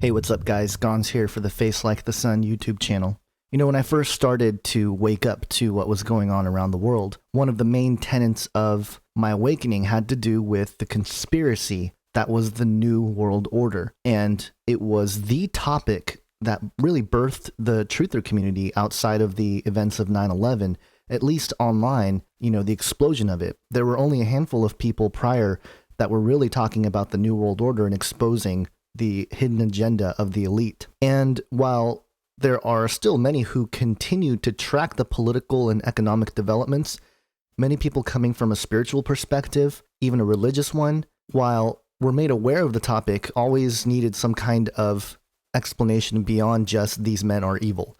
Hey, what's up, guys? Gons here for the Face Like the Sun YouTube channel. You know, when I first started to wake up to what was going on around the world, one of the main tenets of my awakening had to do with the conspiracy that was the New World Order. And it was the topic that really birthed the truther community outside of the events of 9/11, at least online, the explosion of it. There were only a handful of people prior that were really talking about the New World Order and exposing the hidden agenda of the elite. And while there are still many who continue to track the political and economic developments, many people coming from a spiritual perspective, even a religious one, while we're made aware of the topic, always needed some kind of explanation beyond just these men are evil.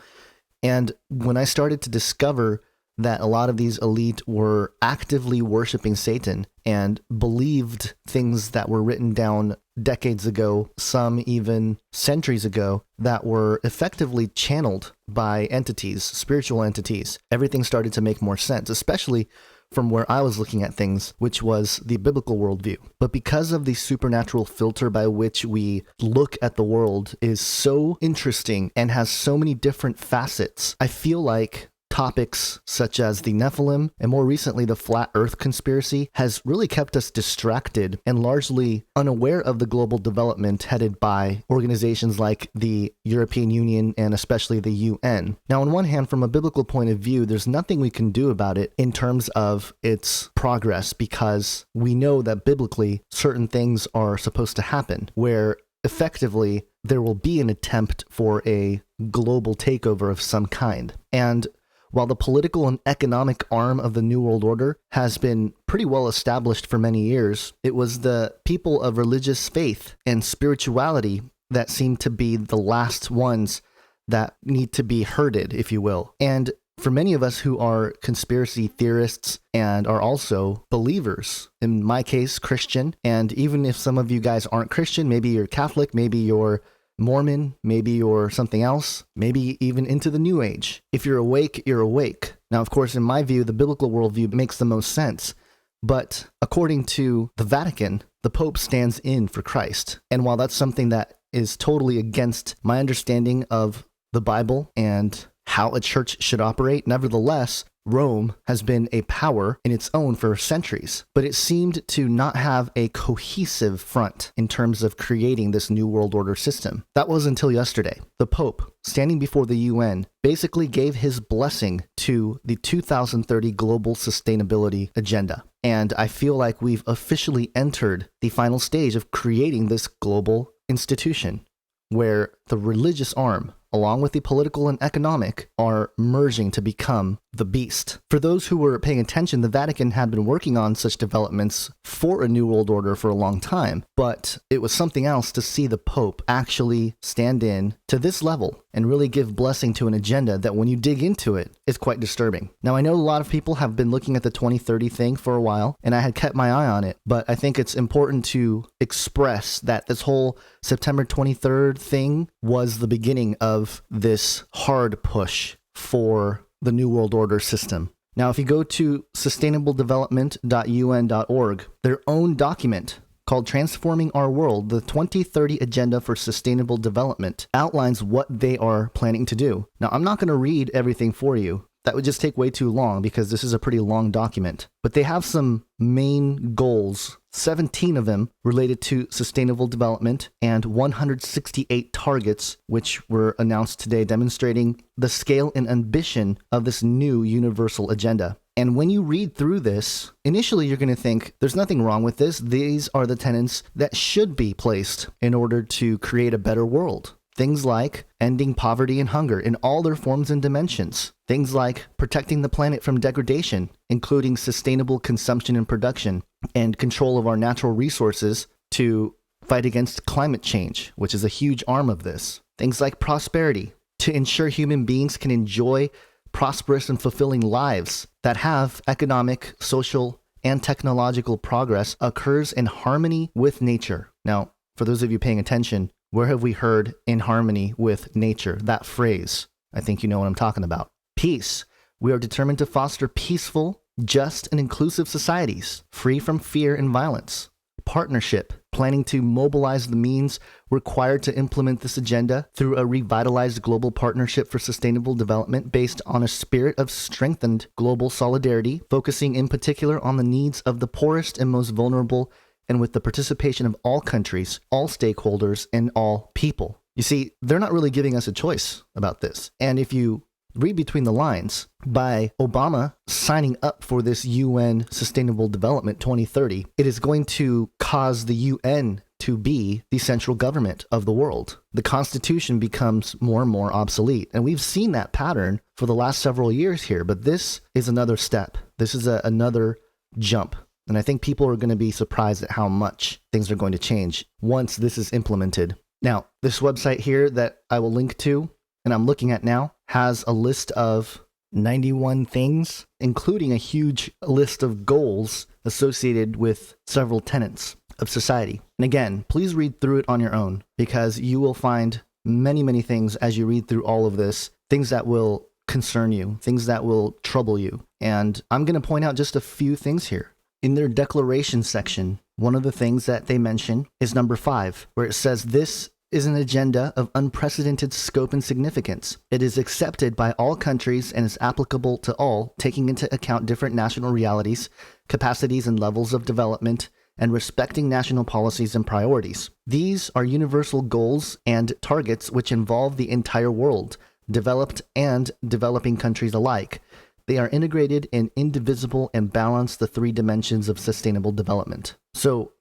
And when I started to discover that a lot of these elite were actively worshiping Satan and believed things that were written down decades ago, some even centuries ago, that were effectively channeled by entities, spiritual entities, everything started to make more sense, especially from where I was looking at things, which was the biblical worldview. But because of the supernatural filter by which we look at the world is so interesting and has so many different facets, I feel like topics such as the Nephilim and more recently the Flat Earth conspiracy has really kept us distracted and largely unaware of the global development headed by organizations like the European Union and especially the UN. Now, on one hand, from a biblical point of view, there's nothing we can do about it in terms of its progress because we know that biblically certain things are supposed to happen where effectively there will be an attempt for a global takeover of some kind. And while the political and economic arm of the New World Order has been pretty well established for many years, it was the people of religious faith and spirituality that seem to be the last ones that need to be herded, if you will. And for many of us who are conspiracy theorists and are also believers, in my case, Christian, and even if some of you guys aren't Christian, maybe you're Catholic, maybe you're Mormon, maybe you're something else, maybe even into the New Age. If you're awake, you're awake. Now, of course, in my view, the biblical worldview makes the most sense. But according to the Vatican, the Pope stands in for Christ. And while that's something that is totally against my understanding of the Bible and how a church should operate, nevertheless, Rome has been a power in its own for centuries, but it seemed to not have a cohesive front in terms of creating this New World Order system. That was until yesterday. The Pope, standing before the UN, basically gave his blessing to the 2030 Global Sustainability Agenda. And I feel like we've officially entered the final stage of creating this global institution where the religious arm, along with the political and economic, are merging to become the beast. For those who were paying attention, the Vatican had been working on such developments for a New World Order for a long time, but it was something else to see the Pope actually stand in to this level and really give blessing to an agenda that when you dig into it, is quite disturbing. Now, I know a lot of people have been looking at the 2030 thing for a while, and I had kept my eye on it, but I think it's important to express that this whole September 23rd thing was the beginning of this hard push for the New World Order system. Now, if you go to sustainabledevelopment.un.org, their own document called Transforming Our World, the 2030 Agenda for Sustainable Development, outlines what they are planning to do. Now, I'm not going to read everything for you. That would just take way too long because this is a pretty long document. But they have some main goals, 17 of them related to sustainable development and 168 targets, which were announced today, demonstrating the scale and ambition of this new universal agenda. And when you read through this, initially you're going to think, there's nothing wrong with this. These are the tenets that should be placed in order to create a better world. Things like ending poverty and hunger in all their forms and dimensions. Things like protecting the planet from degradation, including sustainable consumption and production, and control of our natural resources to fight against climate change, which is a huge arm of this. Things like prosperity, to ensure human beings can enjoy prosperous and fulfilling lives that have economic, social, and technological progress occurs in harmony with nature. Now, for those of you paying attention, where have we heard in harmony with nature? That phrase. I think you know what I'm talking about. Peace. We are determined to foster peaceful, just, and inclusive societies, free from fear and violence. partnership, planning to mobilize the means required to implement this agenda through a revitalized global partnership for sustainable development based on a spirit of strengthened global solidarity, focusing in particular on the needs of the poorest and most vulnerable, and with the participation of all countries, all stakeholders, and all people. You see, they're not really giving us a choice about this. And if you read between the lines, by Obama signing up for this UN Sustainable Development 2030, it is going to cause the UN to be the central government of the world. The Constitution becomes more and more obsolete. And we've seen that pattern for the last several years here, but this is another step. This is another jump. And I think people are going to be surprised at how much things are going to change once this is implemented. Now, this website here that I will link to, and I'm looking at now, has a list of 91 things, including a huge list of goals associated with several tenets of society. And again, please read through it on your own, because you will find many, many things as you read through all of this, things that will concern you, things that will trouble you. And I'm going to point out just a few things here. In their declaration section, one of the things that they mention is number 5, where it says, "This is an agenda of unprecedented scope and significance. It is accepted by all countries and is applicable to all, taking into account different national realities, capacities, and levels of development, and respecting national policies and priorities. These are universal goals and targets which involve the entire world, developed and developing countries alike. They are integrated and indivisible and balance the 3 dimensions of sustainable development." So,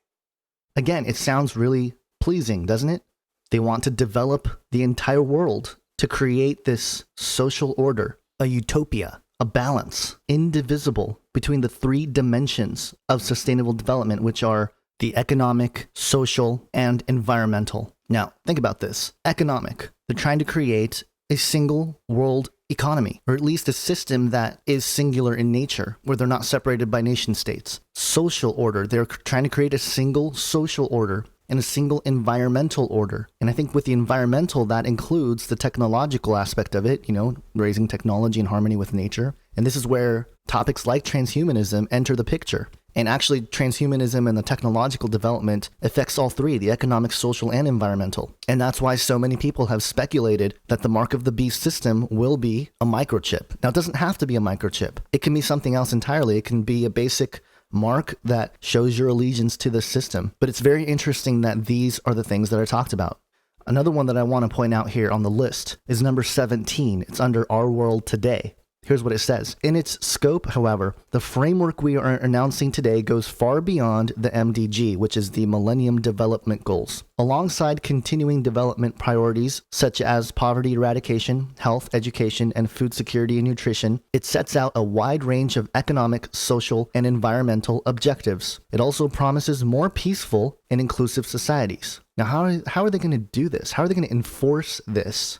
again, it sounds really pleasing, doesn't it? They want to develop the entire world to create this social order, a utopia, a balance, indivisible between the 3 dimensions of sustainable development, which are the economic, social, and environmental. Now, think about this. Economic. They're trying to create a single world economy, or at least a system that is singular in nature, where they're not separated by nation states. Social order. They're trying to create a single social order and a single environmental order. And I think with the environmental, that includes the technological aspect of it, raising technology in harmony with nature. And this is where topics like transhumanism enter the picture. And actually, transhumanism and the technological development affects all 3, the economic, social, and environmental. And that's why so many people have speculated that the mark of the beast system will be a microchip. Now, it doesn't have to be a microchip. It can be something else entirely. It can be a basic mark that shows your allegiance to the system. But it's very interesting that these are the things that are talked about. Another one that I want to point out here on the list is number 17. It's under Our World Today. Here's what it says. In its scope, however, the framework we are announcing today goes far beyond the MDG, which is the Millennium Development Goals. Alongside continuing development priorities such as poverty eradication, health, education, and food security and nutrition, it sets out a wide range of economic, social, and environmental objectives. It also promises more peaceful and inclusive societies. Now, how are they going to do this? How are they going to enforce this?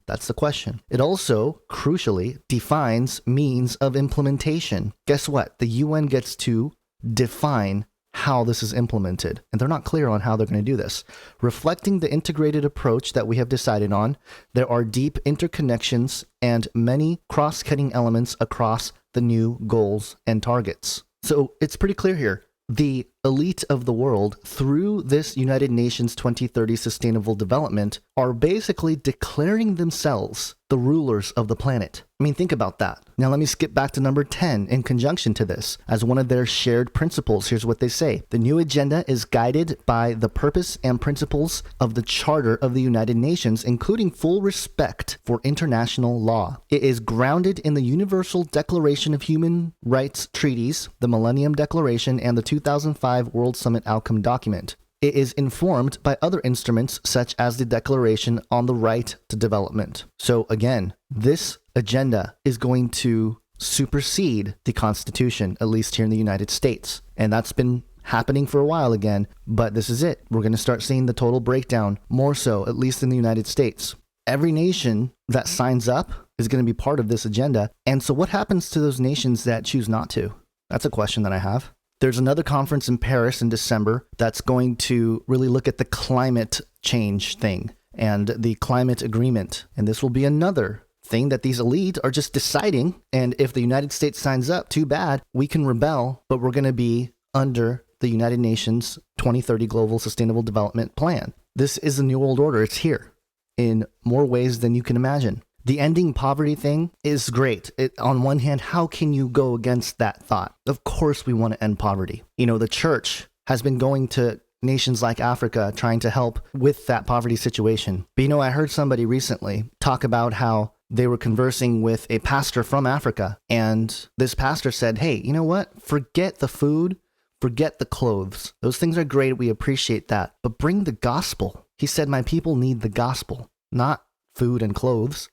That's the question. It also, crucially, defines means of implementation. Guess what? The UN gets to define how this is implemented, and they're not clear on how they're going to do this. Reflecting the integrated approach that we have decided on, there are deep interconnections and many cross-cutting elements across the new goals and targets. So it's pretty clear here. The elite of the world, through this United Nations 2030 Sustainable Development, are basically declaring themselves the rulers of the planet. I mean, think about that. Now, let me skip back to number 10 in conjunction to this. As one of their shared principles, here's what they say. The new agenda is guided by the purpose and principles of the Charter of the United Nations, including full respect for international law. It is grounded in the Universal Declaration of Human Rights Treaties, the Millennium Declaration, and the 2005 World Summit Outcome Document. It is informed by other instruments such as the Declaration on the Right to Development. So again, this agenda is going to supersede the Constitution, at least here in the United States. And that's been happening for a while again, but this is it. We're going to start seeing the total breakdown, more so, at least in the United States. Every nation that signs up is going to be part of this agenda. And so what happens to those nations that choose not to? That's a question that I have. There's another conference in Paris in December that's going to really look at the climate change thing and the climate agreement. And this will be another thing that these elite are just deciding. And if the United States signs up, too bad, we can rebel, but we're going to be under the United Nations 2030 Global Sustainable Development Plan. This is the New World Order. It's here in more ways than you can imagine. The ending poverty thing is great. On one hand, how can you go against that thought? Of course, we want to end poverty. The church has been going to nations like Africa trying to help with that poverty situation. But I heard somebody recently talk about how they were conversing with a pastor from Africa, and this pastor said, hey, you know what? Forget the food, forget the clothes. Those things are great. We appreciate that. But bring the gospel. He said, my people need the gospel, not food and clothes.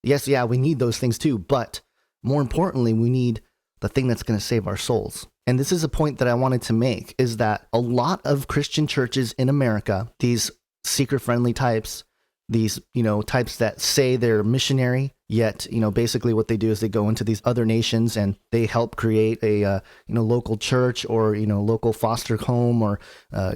Yes, yeah, we need those things too. But more importantly, we need the thing that's going to save our souls. And this is a point that I wanted to make, is that a lot of Christian churches in America, these seeker-friendly types, these, types that say they're missionary, yet, basically what they do is they go into these other nations and they help create a, local church or, local foster home or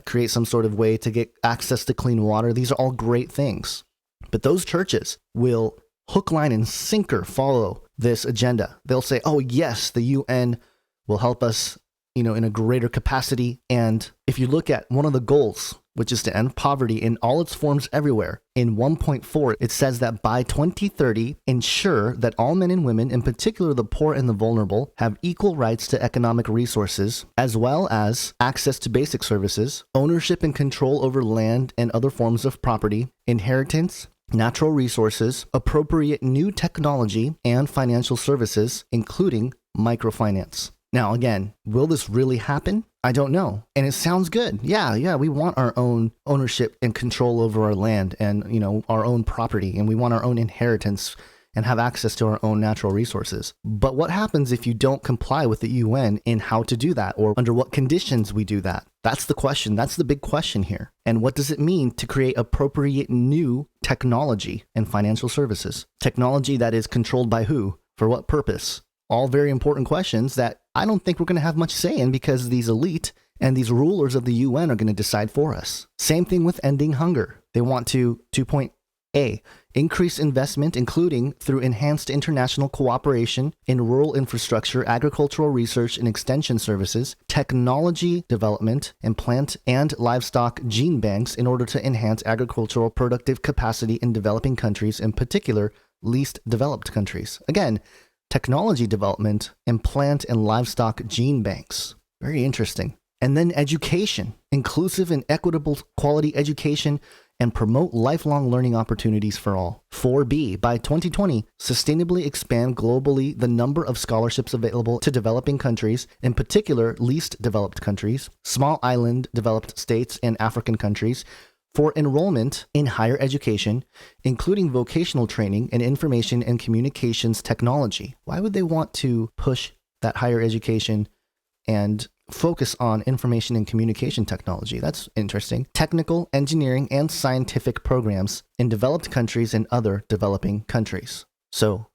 create some sort of way to get access to clean water. These are all great things. But those churches will hook, line, and sinker follow this agenda. They'll say, oh, yes, the UN will help us, in a greater capacity. And if you look at one of the goals, which is to end poverty in all its forms everywhere, in 1.4, it says that by 2030, ensure that all men and women, in particular the poor and the vulnerable, have equal rights to economic resources, as well as access to basic services, ownership and control over land and other forms of property, inheritance, natural resources, appropriate new technology, and financial services, including microfinance. Now, again, will this really happen? I don't know. And it sounds good. Yeah, we want our own ownership and control over our land and, our own property, and we want our own inheritance and have access to our own natural resources. But what happens if you don't comply with the UN in how to do that, or under what conditions we do that? That's the question. That's the big question here. And what does it mean to create appropriate new technology and financial services? Technology that is controlled by who? For what purpose? All very important questions that I don't think we're going to have much say in, because these elite and these rulers of the UN are going to decide for us. Same thing with ending hunger. They want to 2.A, increase investment, including through enhanced international cooperation in rural infrastructure, agricultural research and extension services, technology development, and plant and livestock gene banks in order to enhance agricultural productive capacity in developing countries, in particular, least developed countries. Again, technology development and plant and livestock gene banks. Very interesting. And then education, inclusive and equitable quality education, and promote lifelong learning opportunities for all. 4B, by 2020, sustainably expand globally the number of scholarships available to developing countries, in particular least developed countries, small island developed states, and African countries, for enrollment in higher education, including vocational training and information and communications technology. Why would they want to push that higher education and focus on information and communication technology? That's interesting. Technical, engineering, and scientific programs in developed countries and other developing countries. So,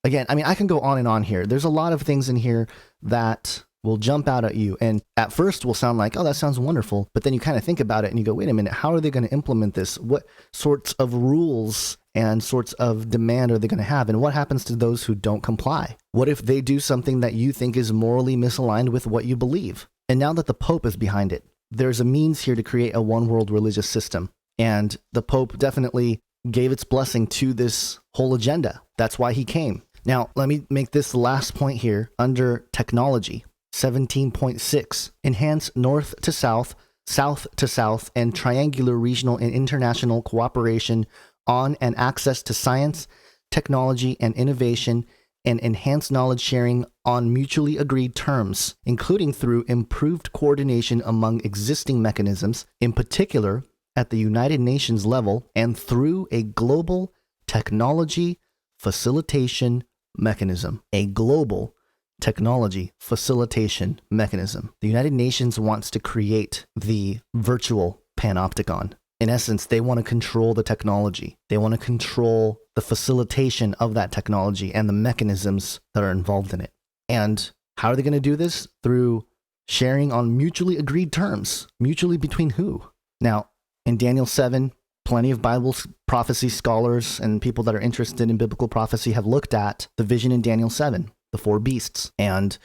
again, I can go on and on here. There's a lot of things in here that will jump out at you, and at first will sound like, oh, that sounds wonderful, but then you kind of think about it and you go, wait a minute, how are they going to implement this? What sorts of rules and sorts of demand are they going to have? And what happens to those who don't comply? What if they do something that you think is morally misaligned with what you believe? And now that the Pope is behind it, there's a means here to create a one world religious system. And the Pope definitely gave its blessing to this whole agenda. That's why he came. Now, let me make this the last point here under technology. 17.6, enhance north to south, south to south, and triangular regional and international cooperation on and access to science, technology, and innovation, and enhance knowledge sharing on mutually agreed terms, including through improved coordination among existing mechanisms, in particular at the United Nations level, and through a global technology facilitation mechanism. A global technology facilitation mechanism. The United Nations wants to create the virtual panopticon. In essence, they want to control the technology. They want to control the facilitation of that technology and the mechanisms that are involved in it. And how are they going to do this? Through sharing on mutually agreed terms. Mutually between who? Now, in Daniel 7, plenty of Bible prophecy scholars and people that are interested in biblical prophecy have looked at the vision in Daniel 7. The four beasts. And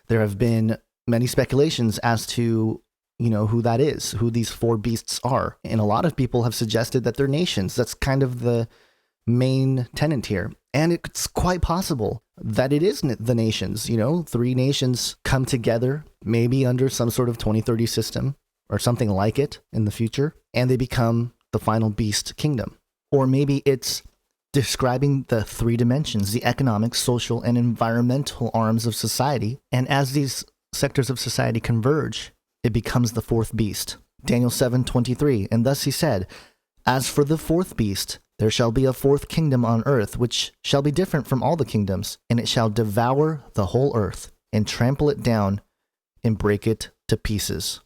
there have been many speculations as to who that is, who these four beasts are. And a lot of people have suggested that they're nations. That's kind of the main tenet here. And it's quite possible that it is the nations. Three nations come together, maybe under some sort of 2030 system or something like it in the future, and they become the final beast kingdom. Or maybe it's describing the three dimensions, the economic, social, and environmental arms of society. And as these sectors of society converge, it becomes the fourth beast. Daniel 7:23, and thus he said, "As for the fourth beast, there shall be a fourth kingdom on earth, which shall be different from all the kingdoms, and it shall devour the whole earth, and trample it down, and break it to pieces."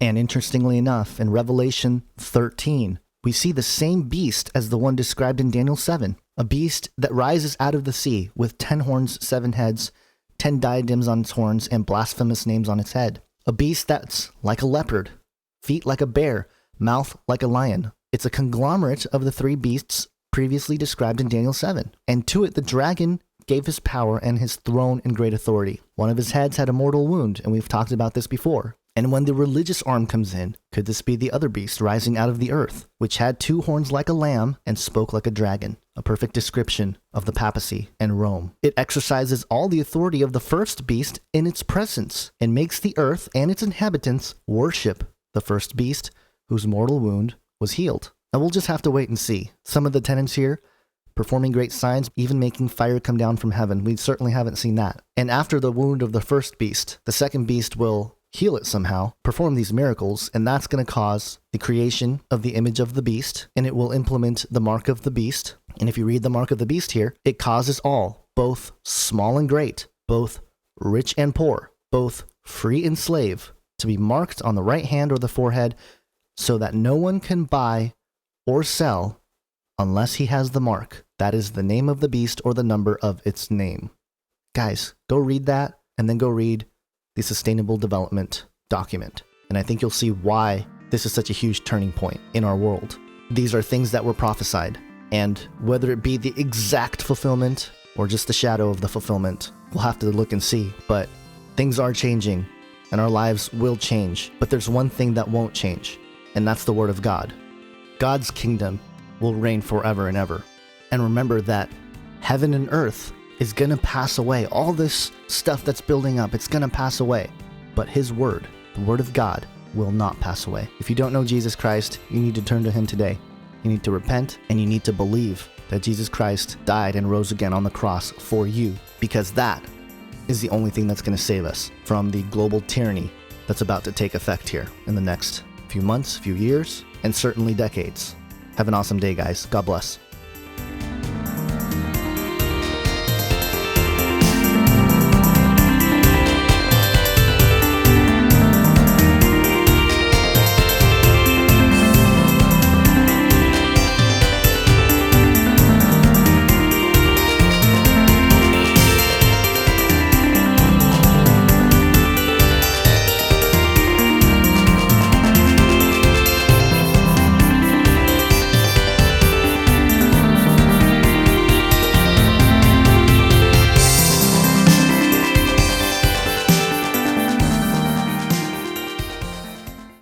And interestingly enough, in Revelation 13, we see the same beast as the one described in Daniel 7, a beast that rises out of the sea with 10 horns, 7 heads, 10 diadems on its horns, and blasphemous names on its head. A beast that's like a leopard, feet like a bear, mouth like a lion. It's a conglomerate of the three beasts previously described in Daniel 7. And to it the dragon gave his power and his throne and great authority. One of his heads had a mortal wound, and we've talked about this before. And when the religious arm comes in, could this be the other beast rising out of the earth, which had 2 horns like a lamb and spoke like a dragon? A perfect description of the papacy and Rome. It exercises all the authority of the first beast in its presence and makes the earth and its inhabitants worship the first beast whose mortal wound was healed. Now we'll just have to wait and see. Some of the tenets here, performing great signs, even making fire come down from heaven. We certainly haven't seen that. And after the wound of the first beast, the second beast will heal it somehow, perform these miracles, and that's going to cause the creation of the image of the beast, and it will implement the mark of the beast. And if you read the mark of the beast here, it causes all, both small and great, both rich and poor, both free and slave, to be marked on the right hand or the forehead, so that no one can buy or sell unless he has the mark. That is the name of the beast or the number of its name. Guys, go read that, and then go read the Sustainable Development Document. And I think you'll see why this is such a huge turning point in our world. These are things that were prophesied, and whether it be the exact fulfillment or just the shadow of the fulfillment, we'll have to look and see. But things are changing, and our lives will change. But there's one thing that won't change, and that's the Word of God. God's kingdom will reign forever and ever. And remember that heaven and earth is going to pass away. All this stuff that's building up, it's going to pass away. But His Word, the Word of God, will not pass away. If you don't know Jesus Christ, you need to turn to Him today. You need to repent, and you need to believe that Jesus Christ died and rose again on the cross for you, because that is the only thing that's going to save us from the global tyranny that's about to take effect here in the next few months, few years, and certainly decades. Have an awesome day, guys. God bless.